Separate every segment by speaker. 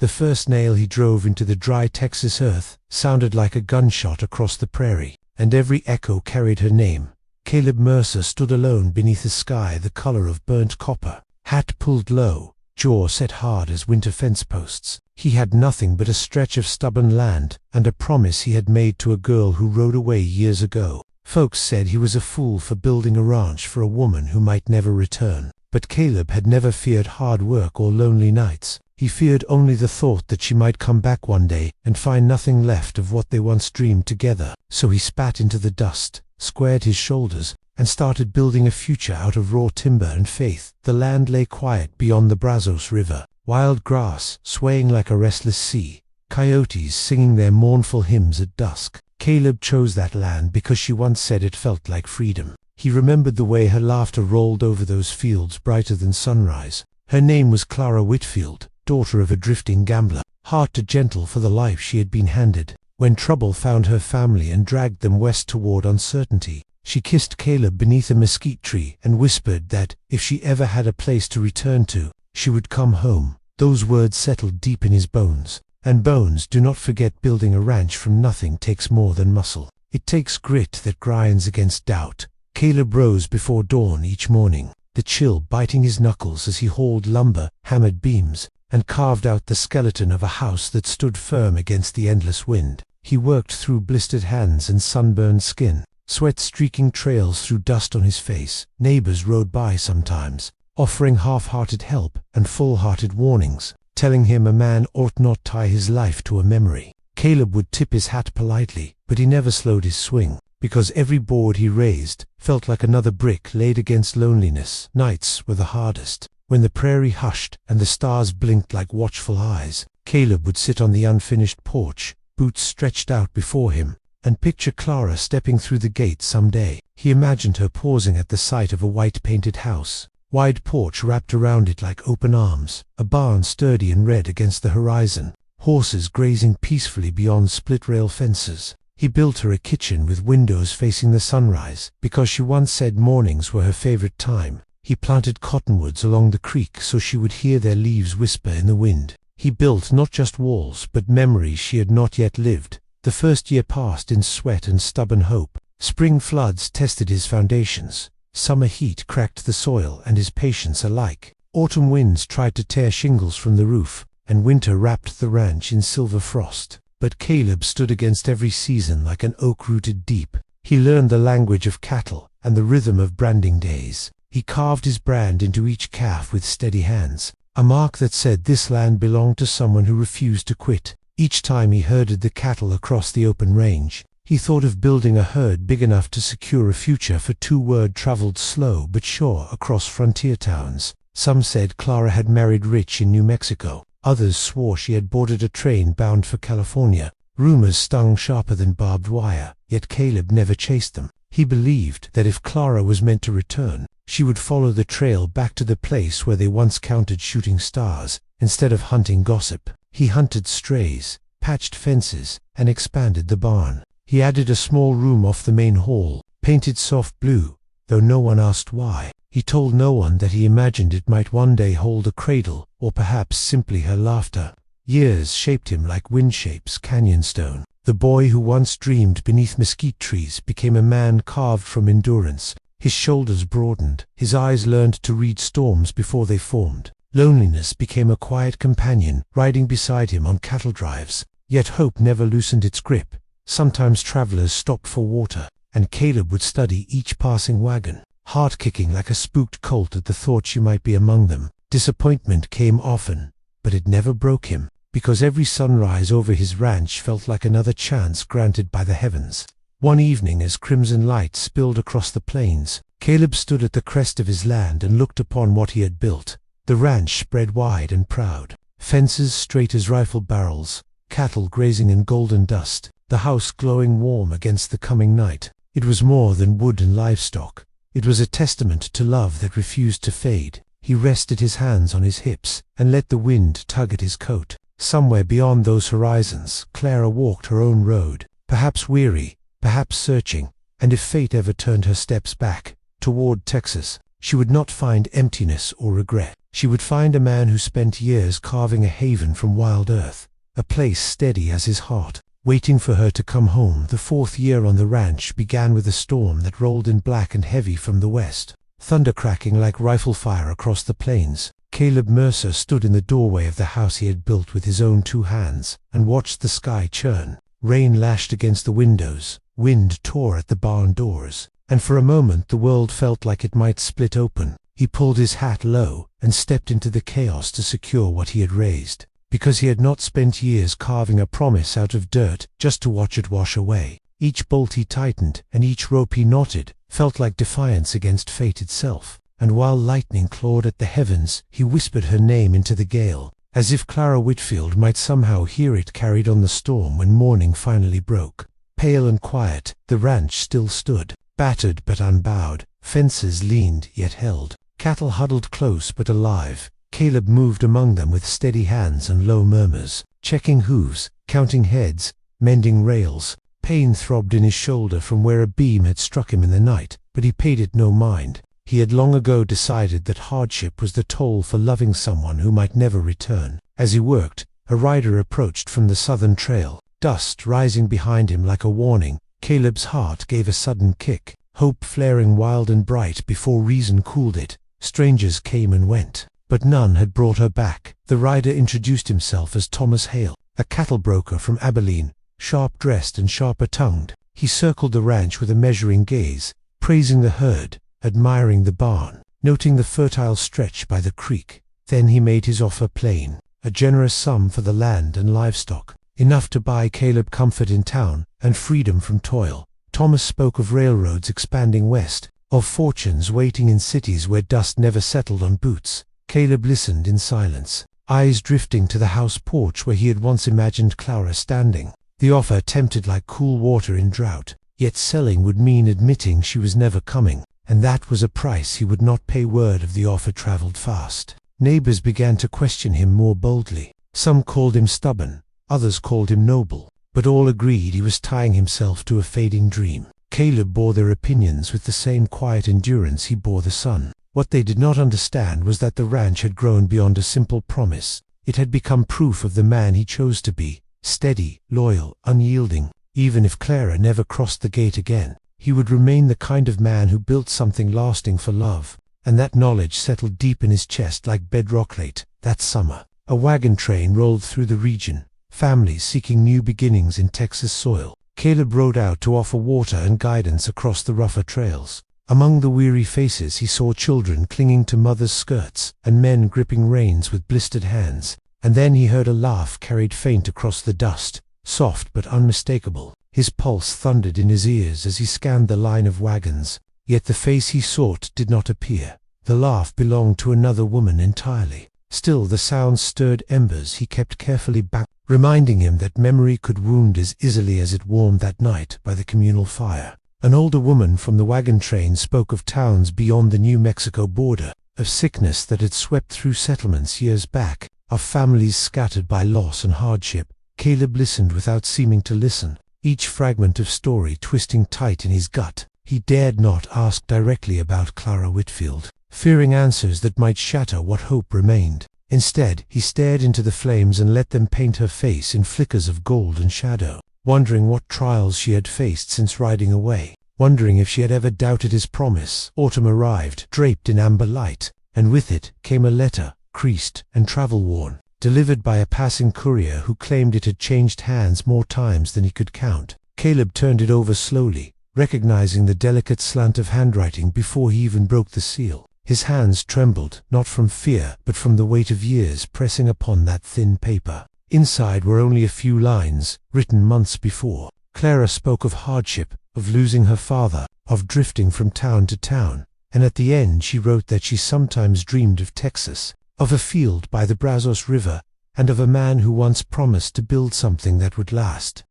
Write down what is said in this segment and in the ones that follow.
Speaker 1: The first nail he drove into the dry Texas earth sounded like a gunshot across the prairie, and every echo carried her name. Caleb Mercer stood alone beneath a sky the color of burnt copper, hat pulled low, jaw set hard as winter fence posts. He had nothing but a stretch of stubborn land and a promise he had made to a girl who rode away years ago. Folks said he was a fool for building a ranch for a woman who might never return. But Caleb had never feared hard work or lonely nights. He feared only the thought that she might come back one day and find nothing left of what they once dreamed together. So he spat into the dust, squared his shoulders, and started building a future out of raw timber and faith. The land lay quiet beyond the Brazos River, wild grass swaying like a restless sea, coyotes singing their mournful hymns at dusk. Caleb chose that land because she once said it felt like freedom. He remembered the way her laughter rolled over those fields brighter than sunrise. Her name was Clara Whitfield, daughter of a drifting gambler, heart too gentle for the life she had been handed. When trouble found her family and dragged them west toward uncertainty, she kissed Caleb beneath a mesquite tree and whispered that, if she ever had a place to return to, she would come home. Those words settled deep in his bones. And bones do not forget. Building a ranch from nothing takes more than muscle. It takes grit that grinds against doubt. Caleb rose before dawn each morning, the chill biting his knuckles as he hauled lumber, hammered beams, and carved out the skeleton of a house that stood firm against the endless wind. He worked through blistered hands and sunburned skin, sweat streaking trails through dust on his face. Neighbors rode by sometimes, offering half-hearted help and full-hearted warnings, telling him a man ought not tie his life to a memory. Caleb would tip his hat politely, but he never slowed his swing, because every board he raised felt like another brick laid against loneliness. Nights were the hardest. When the prairie hushed and the stars blinked like watchful eyes, Caleb would sit on the unfinished porch, boots stretched out before him, and picture Clara stepping through the gate someday. He imagined her pausing at the sight of a white-painted house, wide porch wrapped around it like open arms, a barn sturdy and red against the horizon, horses grazing peacefully beyond split-rail fences. He built her a kitchen with windows facing the sunrise, because she once said mornings were her favorite time. He planted cottonwoods along the creek so she would hear their leaves whisper in the wind. He built not just walls but memories she had not yet lived. The first year passed in sweat and stubborn hope. Spring floods tested his foundations. Summer heat cracked the soil and his patience alike. Autumn winds tried to tear shingles from the roof, and winter wrapped the ranch in silver frost. But Caleb stood against every season like an oak rooted deep. He learned the language of cattle and the rhythm of branding days. He carved his brand into each calf with steady hands, a mark that said this land belonged to someone who refused to quit. Each time he herded the cattle across the open range, he thought of building a herd big enough to secure a future for two. Word traveled slow but sure across frontier towns. Some said Clara had married rich in New Mexico. Others swore she had boarded a train bound for California. Rumors stung sharper than barbed wire, yet Caleb never chased them. He believed that if Clara was meant to return, she would follow the trail back to the place where they once counted shooting stars, instead of hunting gossip. He hunted strays, patched fences, and expanded the barn. He added a small room off the main hall, painted soft blue, though no one asked why. He told no one that he imagined it might one day hold a cradle, or perhaps simply her laughter. Years shaped him like wind shapes canyon stone. The boy who once dreamed beneath mesquite trees became a man carved from endurance. His shoulders broadened, his eyes learned to read storms before they formed. Loneliness became a quiet companion, riding beside him on cattle drives. Yet hope never loosened its grip. Sometimes travelers stopped for water, and Caleb would study each passing wagon, heart kicking like a spooked colt at the thought she might be among them. Disappointment came often, but it never broke him, because every sunrise over his ranch felt like another chance granted by the heavens. One evening, as crimson light spilled across the plains, Caleb stood at the crest of his land and looked upon what he had built. The ranch spread wide and proud, fences straight as rifle barrels, cattle grazing in golden dust, the house glowing warm against the coming night. It was more than wood and livestock. It was a testament to love that refused to fade. He rested his hands on his hips and let the wind tug at his coat. Somewhere beyond those horizons, Clara walked her own road, perhaps weary, perhaps searching, and if fate ever turned her steps back, toward Texas. she would not find emptiness or regret. She would find a man who spent years carving a haven from wild earth, a place steady as his heart, waiting for her to come home. The 4th year on the ranch began with a storm that rolled in black and heavy from the west, thunder cracking like rifle fire across the plains. Caleb Mercer stood in the doorway of the house he had built with his own 2 hands, and watched the sky churn. Rain lashed against the windows, wind tore at the barn doors, and for a moment the world felt like it might split open. He pulled his hat low and stepped into the chaos to secure what he had raised, because he had not spent years carving a promise out of dirt just to watch it wash away. Each bolt he tightened and each rope he knotted felt like defiance against fate itself, and while lightning clawed at the heavens, he whispered her name into the gale, as if Clara Whitfield might somehow hear it carried on the storm when morning finally broke. Pale and quiet, the ranch still stood, battered but unbowed, fences leaned yet held, cattle huddled close but alive. Caleb moved among them with steady hands and low murmurs, checking hooves, counting heads, mending rails. Pain throbbed in his shoulder from where a beam had struck him in the night, but he paid it no mind. He had long ago decided that hardship was the toll for loving someone who might never return. As he worked, a rider approached from the southern trail, dust rising behind him like a warning. Caleb's heart gave a sudden kick, hope flaring wild and bright before reason cooled it. Strangers came and went, but none had brought her back. The rider introduced himself as Thomas Hale, a cattle broker from Abilene, sharp-dressed and sharper-tongued. He circled the ranch with a measuring gaze, praising the herd, admiring the barn, noting the fertile stretch by the creek. Then he made his offer plain, a generous sum for the land and livestock, enough to buy Caleb comfort in town and freedom from toil. Thomas spoke of railroads expanding west, of fortunes waiting in cities where dust never settled on boots. Caleb listened in silence, eyes drifting to the house porch where he had once imagined Clara standing. The offer tempted like cool water in drought, yet selling would mean admitting she was never coming, and that was a price he would not pay. Word of the offer traveled fast. Neighbors began to question him more boldly. Some called him stubborn, others called him noble, but all agreed he was tying himself to a fading dream. Caleb bore their opinions with the same quiet endurance he bore the sun. What they did not understand was that the ranch had grown beyond a simple promise. It had become proof of the man he chose to be, steady, loyal, unyielding. Even if Clara never crossed the gate again, he would remain the kind of man who built something lasting for love, and that knowledge settled deep in his chest like bedrock. Late that summer, a wagon train rolled through the region, families seeking new beginnings in Texas soil. Caleb rode out to offer water and guidance across the rougher trails. Among the weary faces he saw children clinging to mothers' skirts and men gripping reins with blistered hands. And then he heard a laugh carried faint across the dust, soft but unmistakable. His pulse thundered in his ears as he scanned the line of wagons, yet the face he sought did not appear. The laugh belonged to another woman entirely. Still the sound stirred embers he kept carefully back, reminding him that memory could wound as easily as it warmed that night by the communal fire. An older woman from the wagon train spoke of towns beyond the New Mexico border, of sickness that had swept through settlements years back, of families scattered by loss and hardship. Caleb listened without seeming to listen, each fragment of story twisting tight in his gut. He dared not ask directly about Clara Whitfield, fearing answers that might shatter what hope remained. Instead, he stared into the flames and let them paint her face in flickers of gold and shadow, wondering what trials she had faced since riding away, wondering if she had ever doubted his promise. Autumn arrived, draped in amber light, and with it came a letter, creased and travel-worn, delivered by a passing courier who claimed it had changed hands more times than he could count. Caleb turned it over slowly, recognizing the delicate slant of handwriting before he even broke the seal. His hands trembled, not from fear, but from the weight of years pressing upon that thin paper. Inside were only a few lines, written months before. Clara spoke of hardship, of losing her father, of drifting from town to town, and at the end she wrote that she sometimes dreamed of Texas, of a field by the Brazos River, and of a man who once promised to build something that would last.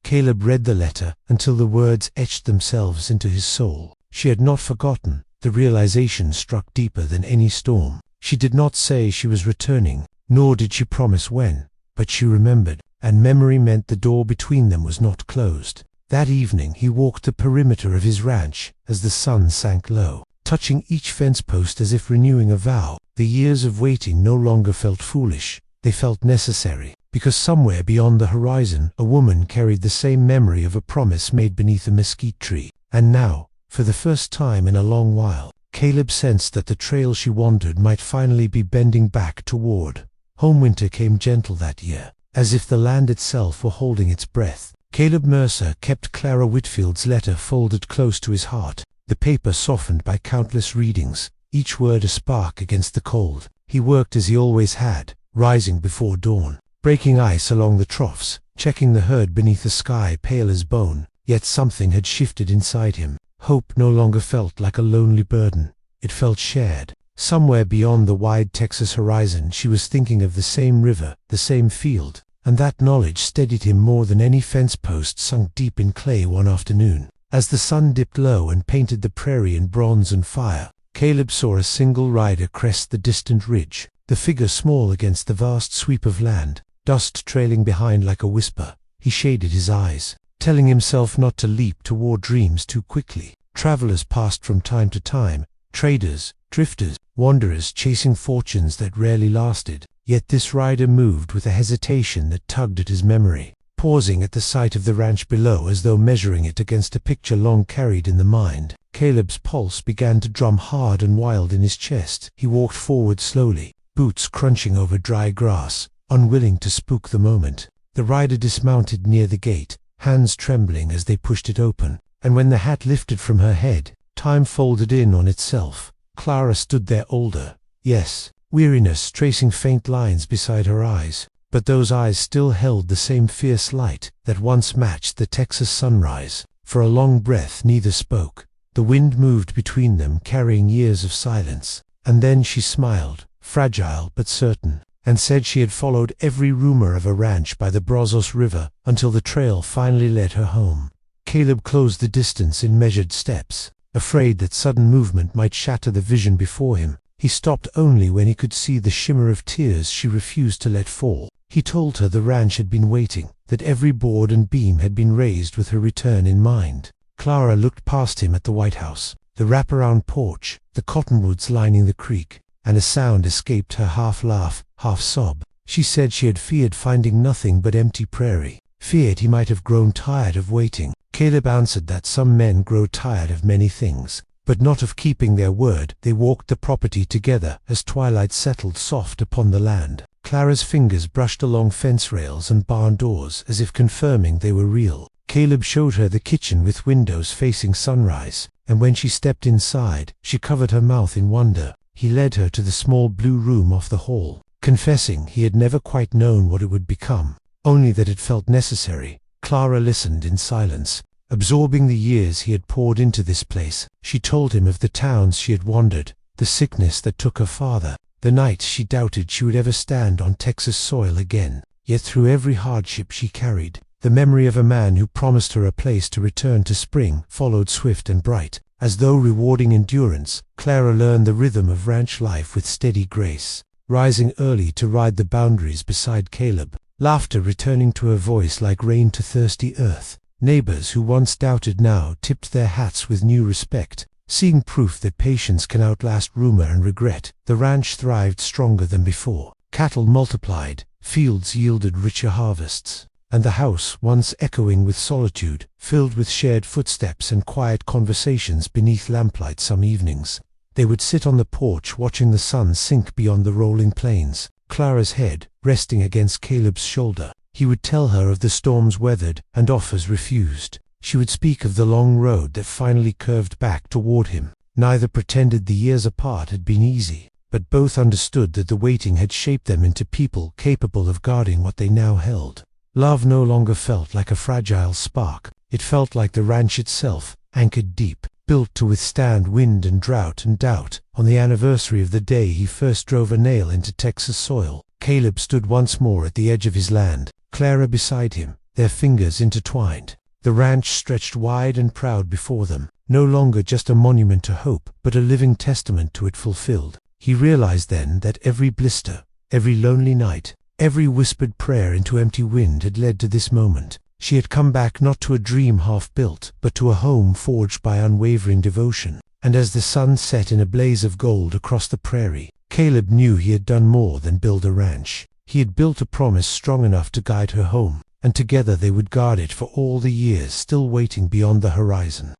Speaker 1: Caleb read the letter until the words etched themselves into his soul. She had not forgotten. The realization struck deeper than any storm. She did not say she was returning, nor did she promise when, but she remembered, and memory meant the door between them was not closed. That evening he walked the perimeter of his ranch as the sun sank low, touching each fence post as if renewing a vow. The years of waiting no longer felt foolish, they felt necessary, because somewhere beyond the horizon a woman carried the same memory of a promise made beneath a mesquite tree. And now, for the first time in a long while, Caleb sensed that the trail she wandered might finally be bending back toward home. Winter came gentle that year, as if the land itself were holding its breath. Caleb Mercer kept Clara Whitfield's letter folded close to his heart, the paper softened by countless readings, each word a spark against the cold. He worked as he always had, rising before dawn, breaking ice along the troughs, checking the herd beneath a sky pale as bone. Yet something had shifted inside him. Hope no longer felt like a lonely burden. It felt shared. Somewhere beyond the wide Texas horizon she was thinking of the same river, the same field, and that knowledge steadied him more than any fence post sunk deep in clay one afternoon. As the sun dipped low and painted the prairie in bronze and fire, Caleb saw a single rider crest the distant ridge, the figure small against the vast sweep of land, dust trailing behind like a whisper. He shaded his eyes, telling himself not to leap toward dreams too quickly. Travelers passed from time to time, traders, drifters, wanderers chasing fortunes that rarely lasted. Yet this rider moved with a hesitation that tugged at his memory, pausing at the sight of the ranch below as though measuring it against a picture long carried in the mind. Caleb's pulse began to drum hard and wild in his chest. He walked forward slowly, boots crunching over dry grass, unwilling to spook the moment. The rider dismounted near the gate, hands trembling as they pushed it open, and when the hat lifted from her head, time folded in on itself. Clara stood there older, yes, weariness tracing faint lines beside her eyes, but those eyes still held the same fierce light that once matched the Texas sunrise. For a long breath neither spoke. The wind moved between them, carrying years of silence, and then she smiled, fragile but certain, and said she had followed every rumor of a ranch by the Brazos River until the trail finally led her home. Caleb closed the distance in measured steps, afraid that sudden movement might shatter the vision before him. He stopped only when he could see the shimmer of tears she refused to let fall. He told her the ranch had been waiting, that every board and beam had been raised with her return in mind. Clara looked past him at the White House, the wraparound porch, the cottonwoods lining the creek, and a sound escaped her, half laugh, half sob. She said she had feared finding nothing but empty prairie, feared he might have grown tired of waiting. Caleb answered that some men grow tired of many things, but not of keeping their word. They walked the property together as twilight settled soft upon the land. Clara's fingers brushed along fence rails and barn doors as if confirming they were real. Caleb showed her the kitchen with windows facing sunrise, and when she stepped inside, she covered her mouth in wonder. He led her to the small blue room off the hall, confessing he had never quite known what it would become, only that it felt necessary. Clara listened in silence, absorbing the years he had poured into this place. She told him of the towns she had wandered, the sickness that took her father, the nights she doubted she would ever stand on Texas soil again. Yet through every hardship she carried, the memory of a man who promised her a place to return to spring followed swift and bright. As though rewarding endurance, Clara learned the rhythm of ranch life with steady grace, rising early to ride the boundaries beside Caleb, laughter returning to her voice like rain to thirsty earth. Neighbors who once doubted now tipped their hats with new respect, seeing proof that patience can outlast rumor and regret. The ranch thrived stronger than before. Cattle multiplied, fields yielded richer harvests, and the house, once echoing with solitude, filled with shared footsteps and quiet conversations beneath lamplight. Some evenings, they would sit on the porch watching the sun sink beyond the rolling plains, Clara's head resting against Caleb's shoulder. He would tell her of the storms weathered and offers refused. She would speak of the long road that finally curved back toward him. Neither pretended the years apart had been easy, but both understood that the waiting had shaped them into people capable of guarding what they now held. Love no longer felt like a fragile spark. It felt like the ranch itself, anchored deep, built to withstand wind and drought and doubt. On the anniversary of the day he first drove a nail into Texas soil, Caleb stood once more at the edge of his land, Clara beside him, their fingers intertwined. The ranch stretched wide and proud before them, no longer just a monument to hope, but a living testament to it fulfilled. He realized then that every blister, every lonely night, every whispered prayer into empty wind had led to this moment. She had come back not to a dream half built, but to a home forged by unwavering devotion. And as the sun set in a blaze of gold across the prairie, Caleb knew he had done more than build a ranch. He had built a promise strong enough to guide her home, and together they would guard it for all the years still waiting beyond the horizon.